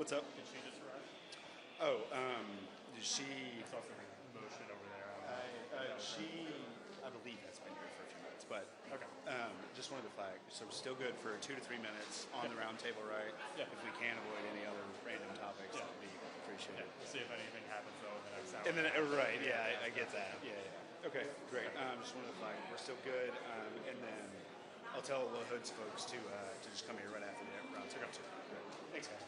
What's up? Did she just arrive? Oh, she, I saw some motion over there. I believe has been here for a few minutes, but Okay. just wanted to flag. So we're still good for 2 to 3 minutes on the roundtable, right? Yeah. If we can avoid any other random topics, Yeah. that would be Yeah, appreciated. we'll see if anything happens though in the next hour. And then, right, yeah, I get that. Yeah. Okay, great. Just wanted to flag. We're still good, and then I'll tell the Hoods folks to just come here right after the roundtable. Great. Thanks, guys.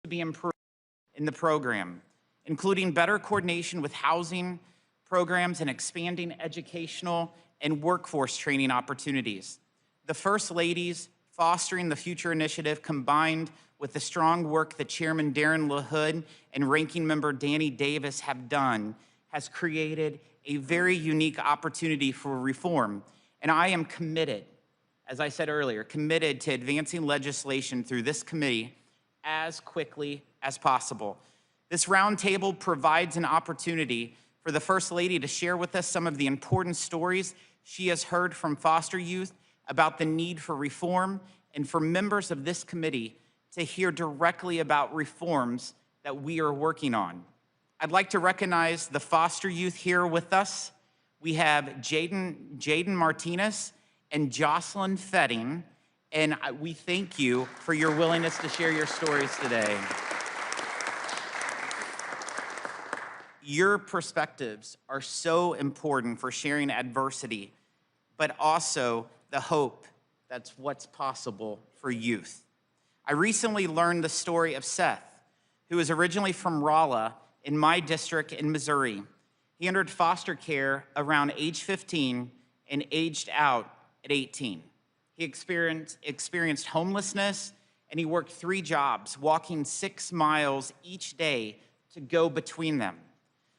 to be improved in the program, including better coordination with housing programs and expanding educational and workforce training opportunities. The First Lady's Fostering the Future initiative, combined with the strong work that Chairman Darren LaHood and Ranking Member Danny Davis have done, has created a very unique opportunity for reform. And I am committed, as I said earlier, committed to advancing legislation through this committee as quickly as possible. This roundtable provides an opportunity for the First Lady to share with us some of the important stories she has heard from foster youth about the need for reform, and for members of this committee to hear directly about reforms that we are working on. I'd like to recognize the foster youth here with us. We have Jaden Martinez and Jocelyn Fetting, and we thank you for your willingness to share your stories today. Your perspectives are so important for sharing adversity, but also the hope that's what's possible for youth. I recently learned the story of Seth, who is originally from Rolla in my district in Missouri. He entered foster care around age 15 and aged out at 18. He experienced homelessness, and he worked 3 jobs, walking 6 miles each day to go between them.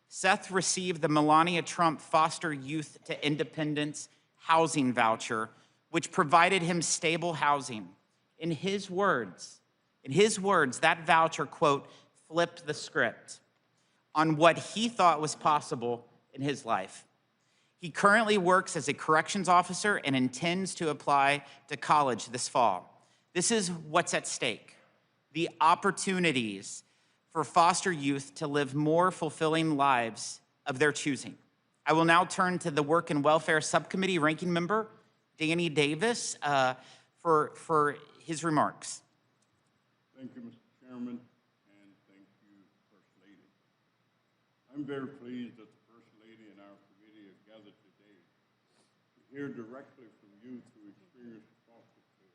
Seth received the Melania Trump Foster Youth to Independence housing voucher, which provided him stable housing. In his words, that voucher, quote, flipped the script on what he thought was possible in his life. He currently works as a corrections officer and intends to apply to college this fall. This is what's at stake: the opportunities for foster youth to live more fulfilling lives of their choosing. I will now turn to the Work and Welfare Subcommittee Ranking Member, Danny Davis, for his remarks. Thank you, Mr. Chairman, and thank you, First Lady. I'm very pleased that the First Lady and our committee are gathered today to hear directly from youth who experience foster care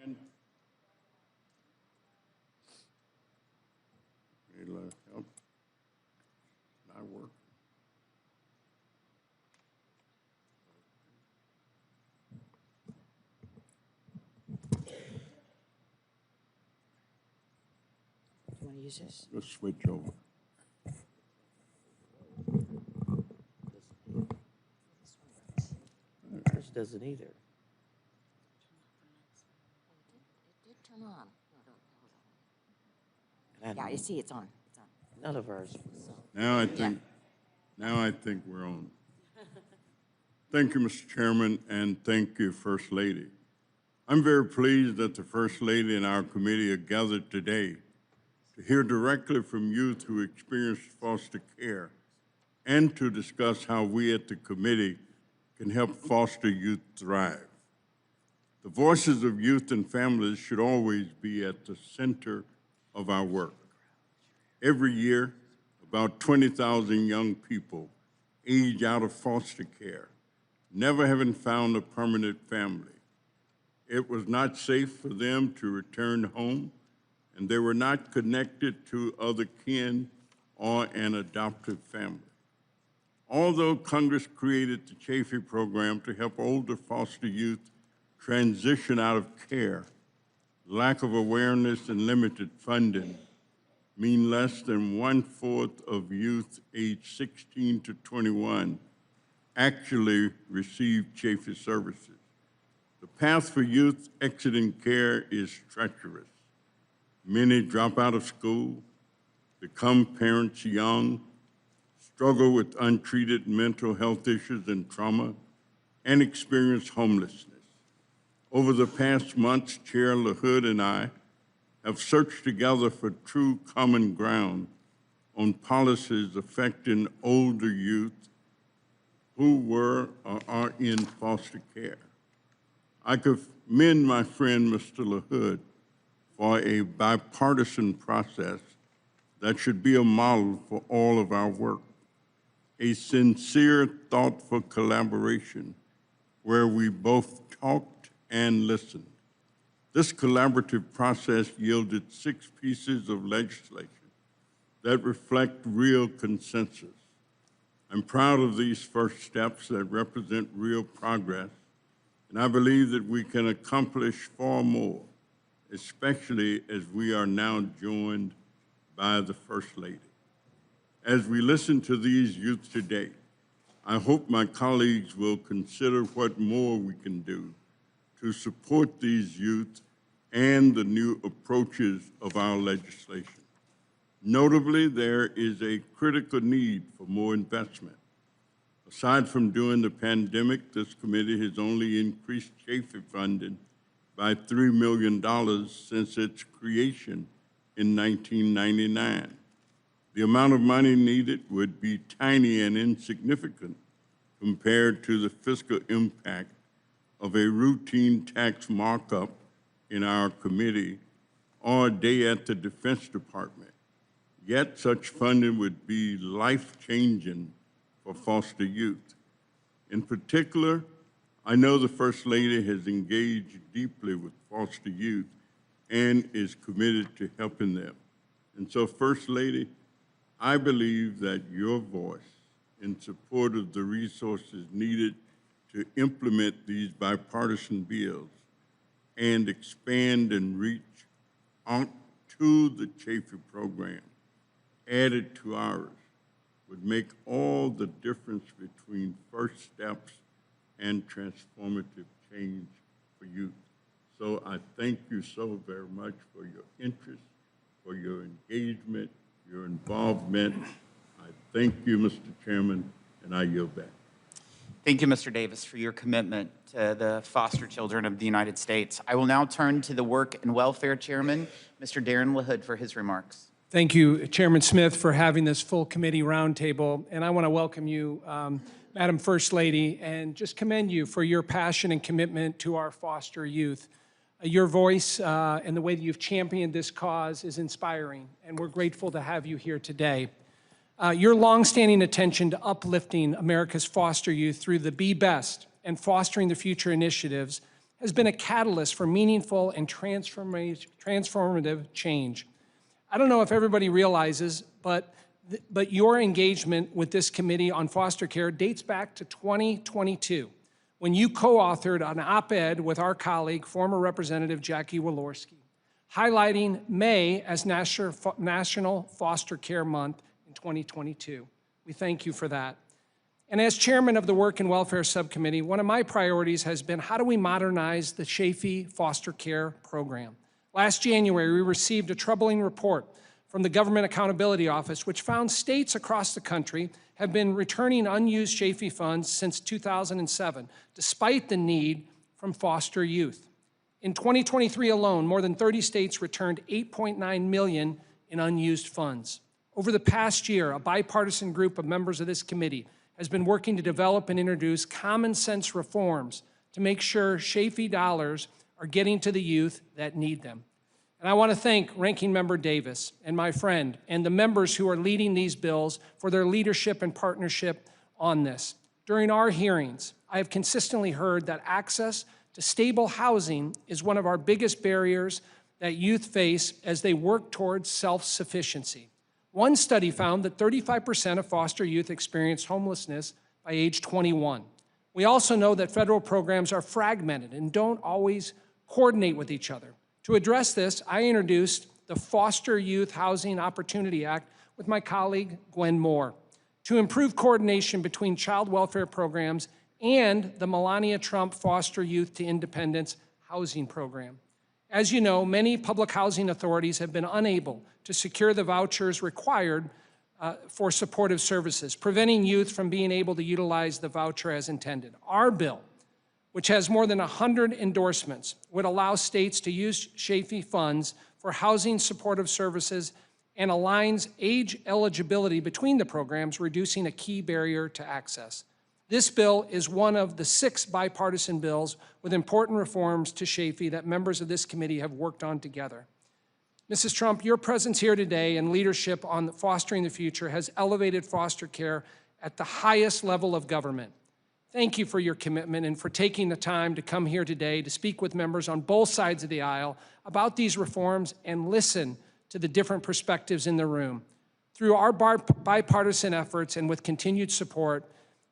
and help. Not working. You want to use this? Let's switch over. Ours doesn't either. It did turn on. Yeah, you see, it's on. It's on. None of ours. Now I think we're on. Thank you, Mr. Chairman, and thank you, First Lady. I'm very pleased that the First Lady and our committee are gathered today to hear directly from youth who experience foster care and to discuss how we at the committee can help foster youth thrive. The voices of youth and families should always be at the center of our work. Every year, about 20,000 young people age out of foster care, never having found a permanent family. It was not safe for them to return home, and they were not connected to other kin or an adoptive family. Although Congress created the Chafee program to help older foster youth transition out of care, lack of awareness and limited funding mean less than 1/4 of youth aged 16 to 21 actually receive Chafee services. The path for youth exiting care is treacherous. Many drop out of school, become parents young, struggle with untreated mental health issues and trauma, and experience homelessness. Over the past months, Chair LaHood and I have searched together for true common ground on policies affecting older youth who were or are in foster care. I commend my friend, Mr. LaHood, for a bipartisan process that should be a model for all of our work. A sincere, thoughtful collaboration where we both talked and listened. This collaborative process yielded 6 pieces of legislation that reflect real consensus. I'm proud of these first steps that represent real progress, and I believe that we can accomplish far more, especially as we are now joined by the First Lady. As we listen to these youth today, I hope my colleagues will consider what more we can do to support these youth and the new approaches of our legislation. Notably, there is a critical need for more investment. Aside from during the pandemic, this committee has only increased Chafee funding by $3 million since its creation in 1999. The amount of money needed would be tiny and insignificant compared to the fiscal impact of a routine tax markup in our committee or a day at the Defense Department. Yet such funding would be life-changing for foster youth. In particular, I know the First Lady has engaged deeply with foster youth and is committed to helping them. And so, First Lady, I believe that your voice in support of the resources needed to implement these bipartisan bills and expand and reach out to the Chafee program, added to ours, would make all the difference between first steps and transformative change for youth. So I thank you so very much for your interest, for your engagement, your involvement. I thank you, Mr. Chairman, and I yield back. Thank you, Mr. Davis, for your commitment to the foster children of the United States. I will now turn to the Work and Welfare Chairman, Mr. Darren LaHood, for his remarks. Thank you, Chairman Smith, for having this full committee roundtable. And I want to welcome you, Madam First Lady, and just commend you for your passion and commitment to our foster youth. Your voice and the way that you've championed this cause is inspiring, and we're grateful to have you here today. Your longstanding attention to uplifting America's foster youth through the Be Best and Fostering the Future initiatives has been a catalyst for meaningful and transformative change. I don't know if everybody realizes, but your engagement with this committee on foster care dates back to 2022, when you co-authored an op-ed with our colleague, former Representative Jackie Walorski, highlighting May as National Foster Care Month in 2022. We thank you for that. And as chairman of the Work and Welfare Subcommittee, one of my priorities has been how do we modernize the Chafee foster care program? Last January, we received a troubling report from the Government Accountability Office, which found states across the country have been returning unused Chafee funds since 2007, despite the need from foster youth. In 2023 alone, more than 30 states returned $8.9 million in unused funds. Over the past year, a bipartisan group of members of this committee has been working to develop and introduce common sense reforms to make sure Chafee dollars are getting to the youth that need them. And I want to thank Ranking Member Davis and my friend and the members who are leading these bills for their leadership and partnership on this. During our hearings, I have consistently heard that access to stable housing is one of our biggest barriers that youth face as they work towards self-sufficiency. One study found that 35% of foster youth experienced homelessness by age 21. We also know that federal programs are fragmented and don't always coordinate with each other. To address this, I introduced the Foster Youth Housing Opportunity Act with my colleague, Gwen Moore, to improve coordination between child welfare programs and the Melania Trump Foster Youth to Independence Housing Program. As you know, many public housing authorities have been unable to secure the vouchers required for supportive services, preventing youth from being able to utilize the voucher as intended. Our bill, which has more than 100 endorsements, would allow states to use Chafee funds for housing supportive services and aligns age eligibility between the programs, reducing a key barrier to access. This bill is one of the 6 bipartisan bills with important reforms to Chafee that members of this committee have worked on together. Mrs. Trump, your presence here today and leadership on Fostering the Future has elevated foster care at the highest level of government. thank you for your commitment and for taking the time to come here today to speak with members on both sides of the aisle about these reforms and listen to the different perspectives in the room. Through our bipartisan efforts and with continued support,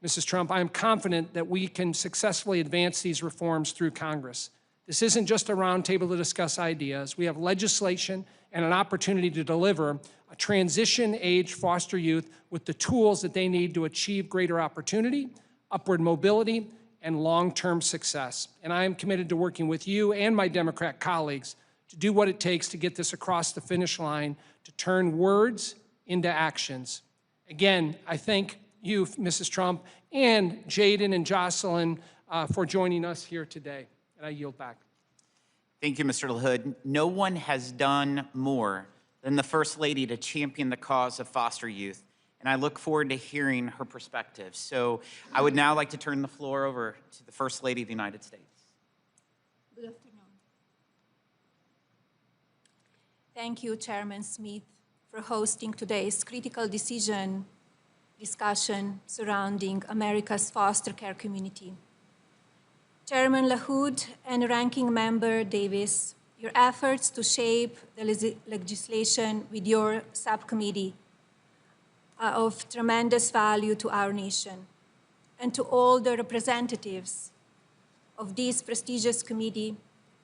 Mrs. Trump, I am confident that we can successfully advance these reforms through Congress. This isn't just a roundtable to discuss ideas. We have legislation and an opportunity to deliver a transition-age foster youth with the tools that they need to achieve greater opportunity, upward mobility, and long-term success. And I am committed to working with you and my Democrat colleagues to do what it takes to get this across the finish line, to turn words into actions. Again, I thank you, Mrs. Trump, and Jaden and Jocelyn for joining us here today. And I yield back. Thank you, Mr. LaHood. No one has done more than the First Lady to champion the cause of foster youth, and I look forward to hearing her perspective. So I would now like to turn the floor over to the First Lady of the United States. Good afternoon. Thank you, Chairman Smith, for hosting today's critical discussion surrounding America's foster care community. Chairman LaHood and Ranking Member Davis, your efforts to shape the legislation with your subcommittee are of tremendous value to our nation and to all the representatives of this prestigious committee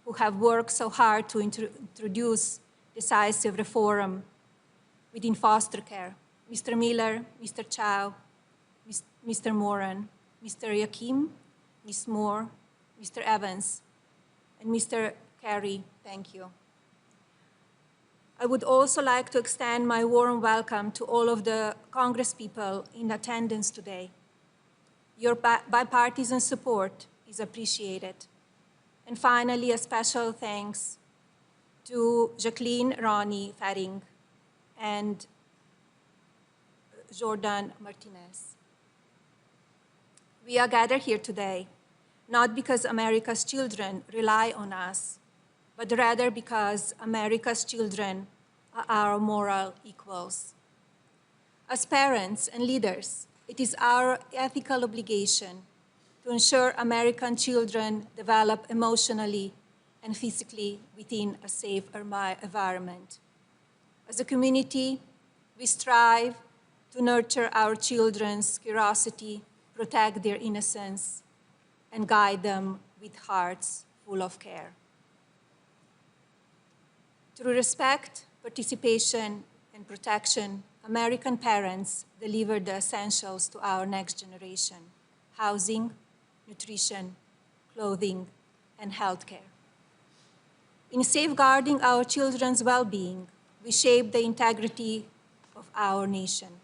who have worked so hard to introduce decisive reform within foster care. Mr. Miller, Mr. Chow, Mr. Moran, Mr. Yakim, Ms. Moore, Mr. Evans, and Mr. Kerry, thank you. I would also like to extend my warm welcome to all of the Congresspeople in attendance today. Your bipartisan support is appreciated. And finally, a special thanks to Jacqueline Ronnie Faring and Jordan Martinez. We are gathered here today not because America's children rely on us, but rather because America's children are our moral equals. As parents and leaders, it is our ethical obligation to ensure American children develop emotionally and physically within a safe environment. As a community, we strive to nurture our children's curiosity, protect their innocence, and guide them with hearts full of care. Through respect, participation, and protection, American parents deliver the essentials to our next generation: housing, nutrition, clothing, and healthcare. In safeguarding our children's well-being, we shape the integrity of our nation.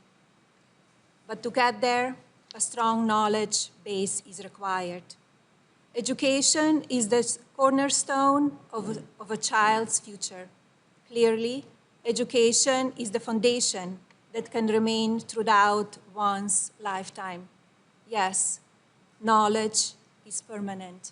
But to get there, a strong knowledge base is required. Education is the cornerstone of a child's future. Clearly, education is the foundation that can remain throughout one's lifetime. Yes, knowledge is permanent.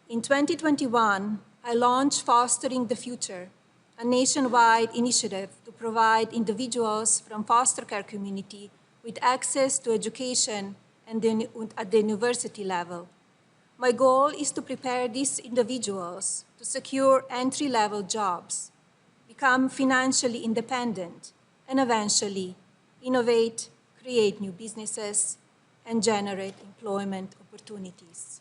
In 2021, I launched Fostering the Future, a nationwide initiative to provide individuals from foster care community with access to education and at the university level. My goal is to prepare these individuals to secure entry-level jobs, become financially independent, and eventually innovate, create new businesses, and generate employment opportunities.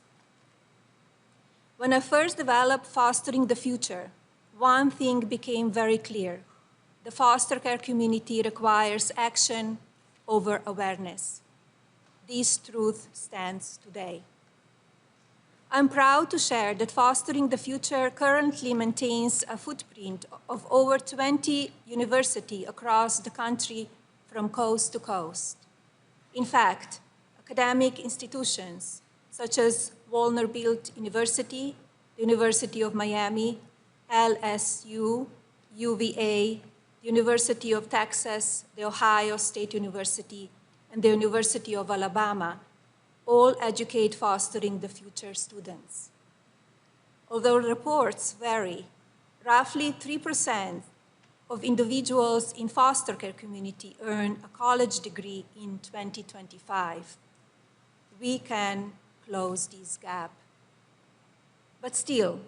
When I first developed Fostering the Future, one thing became very clear. The foster care community requires action over awareness. This truth stands today. I'm proud to share that Fostering the Future currently maintains a footprint of over 20 universities across the country from coast to coast. In fact, academic institutions such as Vanderbilt University, the University of Miami, LSU, UVA, the University of Texas, the Ohio State University, and the University of Alabama all educate Fostering the Future students. Although reports vary, roughly 3% of individuals in foster care community earn a college degree in 2025. we can close this gap. But still,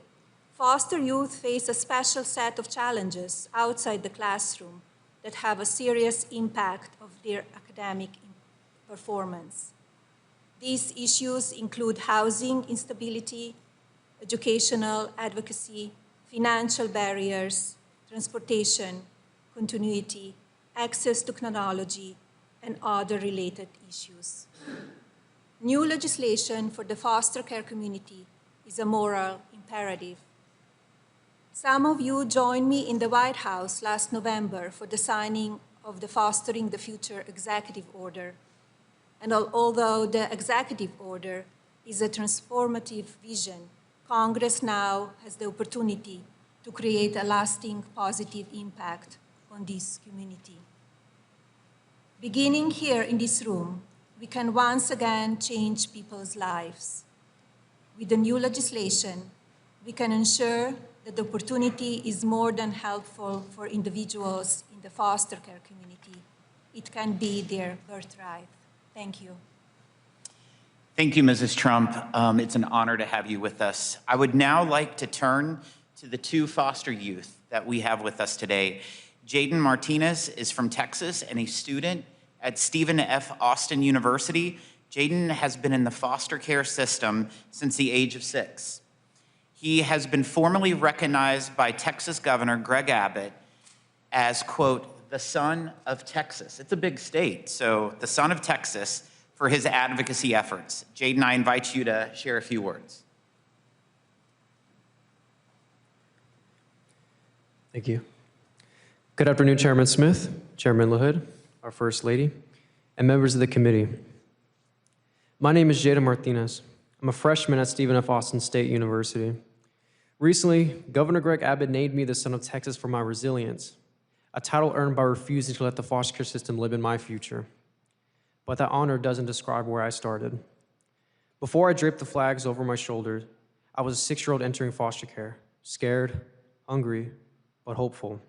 foster youth face a special set of challenges outside the classroom that have a serious impact of their academic performance. These issues include housing instability, educational advocacy, financial barriers, transportation, continuity, access to technology, and other related issues. New legislation for the foster care community is a moral imperative. Some of you joined me in the White House last November for the signing of the Fostering the Future Executive Order. And although the executive order is a transformative vision, Congress now has the opportunity to create a lasting positive impact on this community. Beginning here in this room, we can once again change people's lives. With the new legislation, we can ensure that the opportunity is more than helpful for individuals in the foster care community. It can be their birthright. Thank you. Thank you, Mrs. Trump. It's an honor to have you with us. I would now like to turn to the two foster youth that we have with us today. Jaden Martinez is from Texas and a student at Stephen F. Austin University. Jaden has been in the foster care system since the age of 6. He has been formally recognized by Texas Governor Greg Abbott as, quote, the son of Texas. It's a big state, so the son of Texas for his advocacy efforts. Jaden, I invite you to share a few words. Thank you. Good afternoon, Chairman Smith, Chairman LaHood, our First Lady, and members of the committee. My name is Jaden Martinez. I'm a freshman at Stephen F. Austin State University. Recently, Governor Greg Abbott named me the son of Texas for my resilience, a title earned by refusing to let the foster care system live in my future. But that honor doesn't describe where I started. Before I draped the flags over my shoulders, I was a 6-year-old entering foster care, scared, hungry, but hopeful.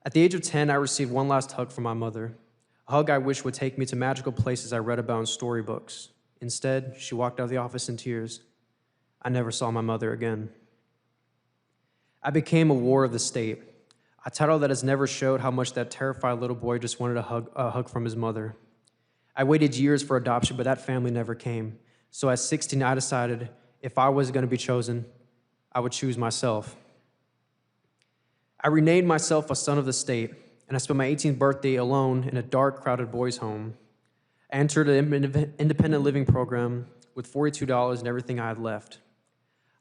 At the age of 10, I received one last hug from my mother, a hug I wish would take me to magical places I read about in storybooks. Instead, she walked out of the office in tears. I never saw my mother again. I became a war of the state, a title that has never showed how much that terrified little boy just wanted a hug from his mother. I waited years for adoption, but that family never came. So at 16, I decided if I was going to be chosen, I would choose myself. I renamed myself a son of the state, and I spent my 18th birthday alone in a dark, crowded boys' home. I entered an independent living program with $42 and everything I had left.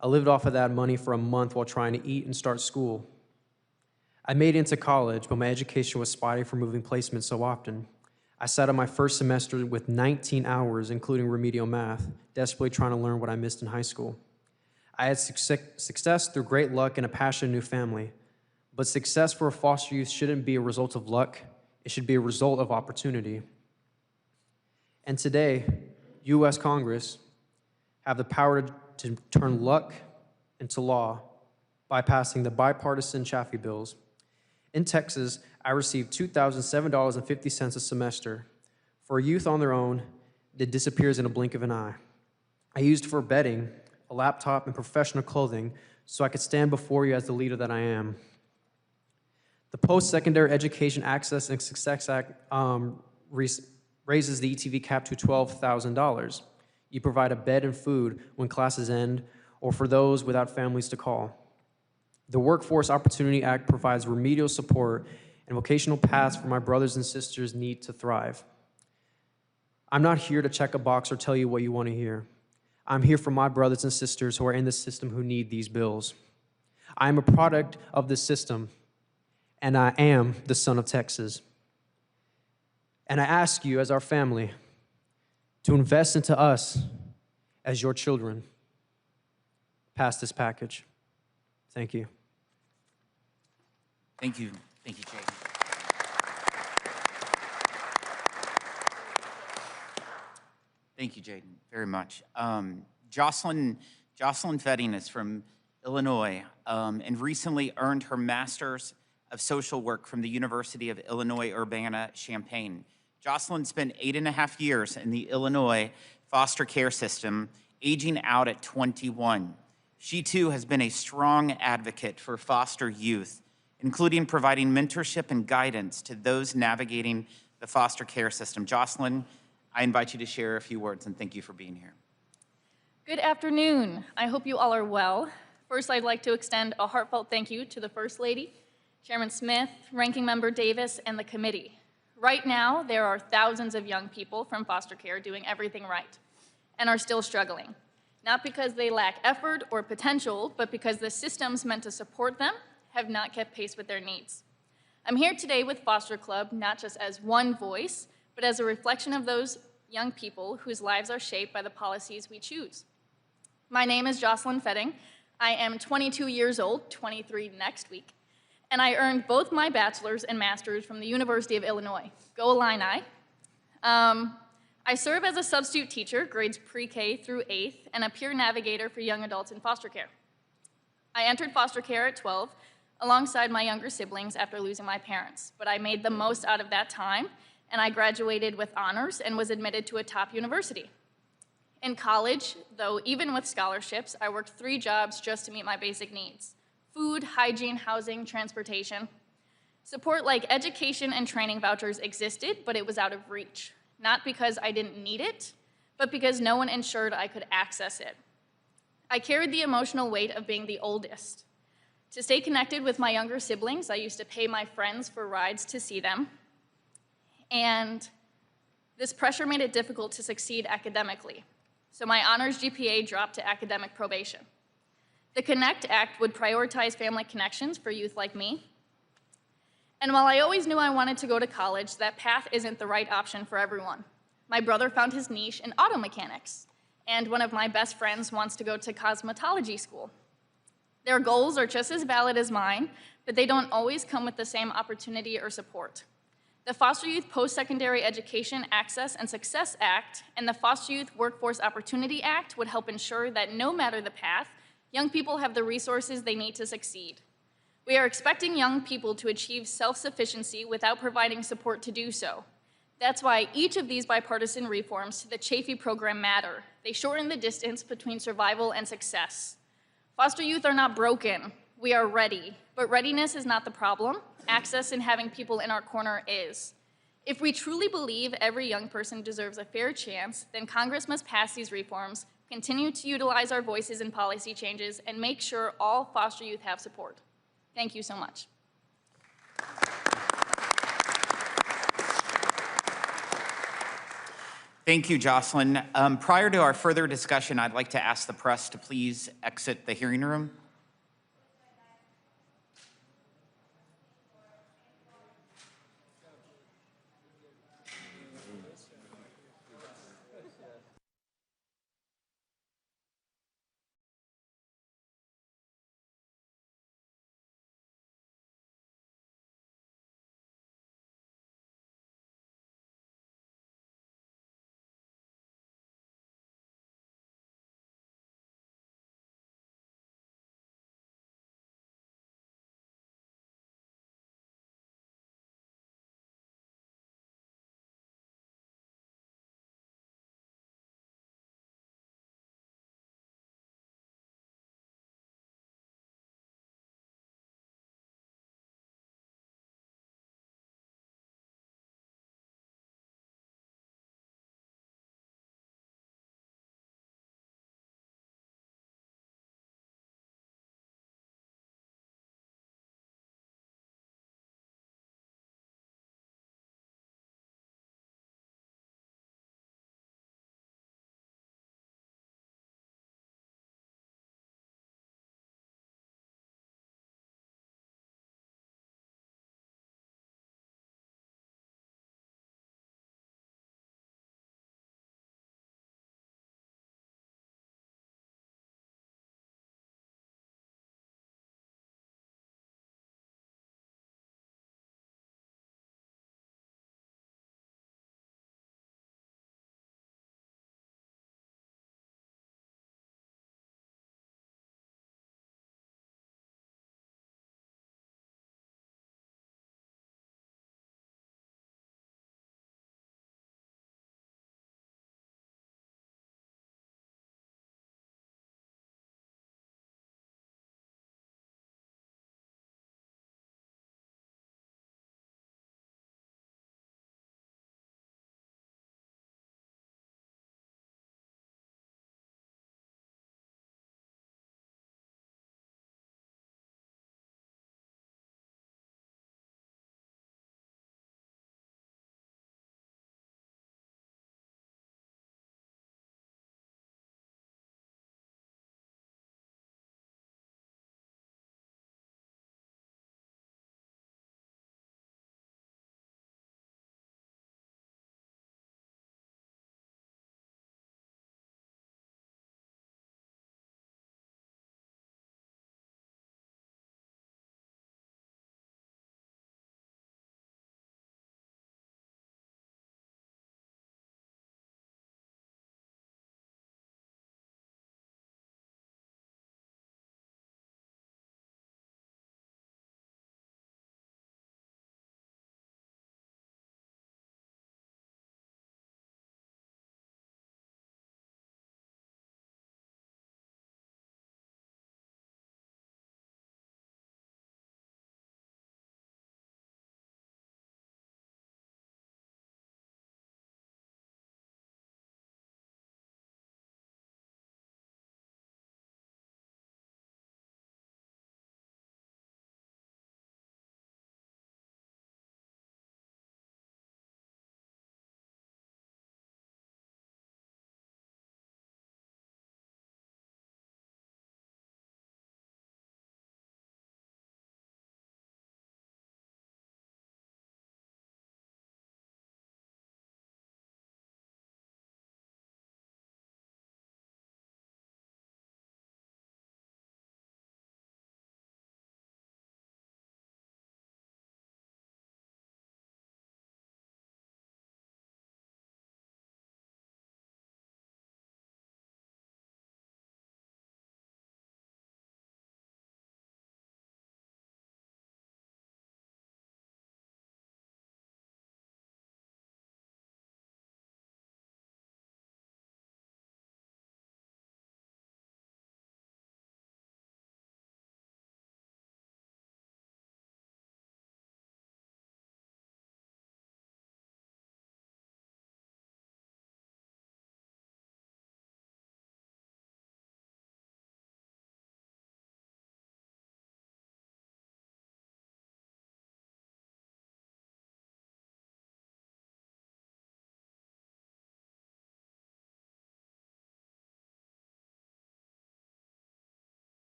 I lived off of that money for a month while trying to eat and start school. I made it into college, but my education was spotty for moving placements so often. I sat on my first semester with 19 hours, including remedial math, desperately trying to learn what I missed in high school. I had success through great luck and a passionate new family. But success for a foster youth shouldn't be a result of luck. It should be a result of opportunity. And today, U.S. Congress have the power to turn luck into law by passing the bipartisan Chaffee bills. In Texas, I received $2,007.50 a semester. For a youth on their own, it disappears in a blink of an eye. I used it for bedding, a laptop, and professional clothing so I could stand before you as the leader that I am. The Post-Secondary Education Access and Success Act raises the ETV cap to $12,000. You provide a bed and food when classes end or for those without families to call. The Workforce Opportunity Act provides remedial support and vocational paths for my brothers and sisters need to thrive. I'm not here to check a box or tell you what you want to hear. I'm here for my brothers and sisters who are in the system who need these bills. I am a product of this system, and I am the son of Texas. And I ask you, as our family, to invest into us as your children. Pass this package. Thank you. Thank you. Thank you, Jaden. Thank you, Jaden, very much. Jocelyn Fetting is from Illinois and recently earned her Master's of Social Work from the University of Illinois Urbana-Champaign. Jocelyn spent 8.5 years in the Illinois foster care system, aging out at 21. She too has been a strong advocate for foster youth, including providing mentorship and guidance to those navigating the foster care system. Jocelyn, I invite you to share a few words, and thank you for being here. Good afternoon. I hope you all are well. First, I'd like to extend a heartfelt thank you to the First Lady, Chairman Smith, Ranking Member Davis, and the committee. Right now, there are thousands of young people from foster care doing everything right and are still struggling, not because they lack effort or potential, but because the systems meant to support them have not kept pace with their needs. I'm here today with Foster Club, not just as one voice, but as a reflection of those young people whose lives are shaped by the policies we choose. My name is Jocelyn Fetting. I am 22 years old, 23 next week, and I earned both my bachelor's and master's from the University of Illinois. Go Illini. I serve as a substitute teacher, grades pre-K through 8th, and a peer navigator for young adults in foster care. I entered foster care at 12 alongside my younger siblings after losing my parents, but I made the most out of that time, and I graduated with honors and was admitted to a top university. In college, though, even with scholarships, I worked 3 jobs just to meet my basic needs: food, hygiene, housing, transportation. Support like education and training vouchers existed, but it was out of reach, not because I didn't need it, but because no one ensured I could access it. I carried the emotional weight of being the oldest. To stay connected with my younger siblings, I used to pay my friends for rides to see them, and this pressure made it difficult to succeed academically. So my honors GPA dropped to academic probation. The CONNECT Act would prioritize family connections for youth like me. And while I always knew I wanted to go to college, that path isn't the right option for everyone. My brother found his niche in auto mechanics, and one of my best friends wants to go to cosmetology school. Their goals are just as valid as mine, but they don't always come with the same opportunity or support. The Foster Youth Post-Secondary Education Access and Success Act and the Foster Youth Workforce Opportunity Act would help ensure that no matter the path, young people have the resources they need to succeed. We are expecting young people to achieve self-sufficiency without providing support to do so. That's why each of these bipartisan reforms to the Chafee program matter. They shorten the distance between survival and success. Foster youth are not broken. We are ready, but readiness is not the problem. Access and having people in our corner is. If we truly believe every young person deserves a fair chance, then Congress must pass these reforms, continue to utilize our voices in policy changes, and make sure all foster youth have support. Thank you so much. Thank you, Jocelyn. Prior to our further discussion, I'd like to ask the press to please exit the hearing room.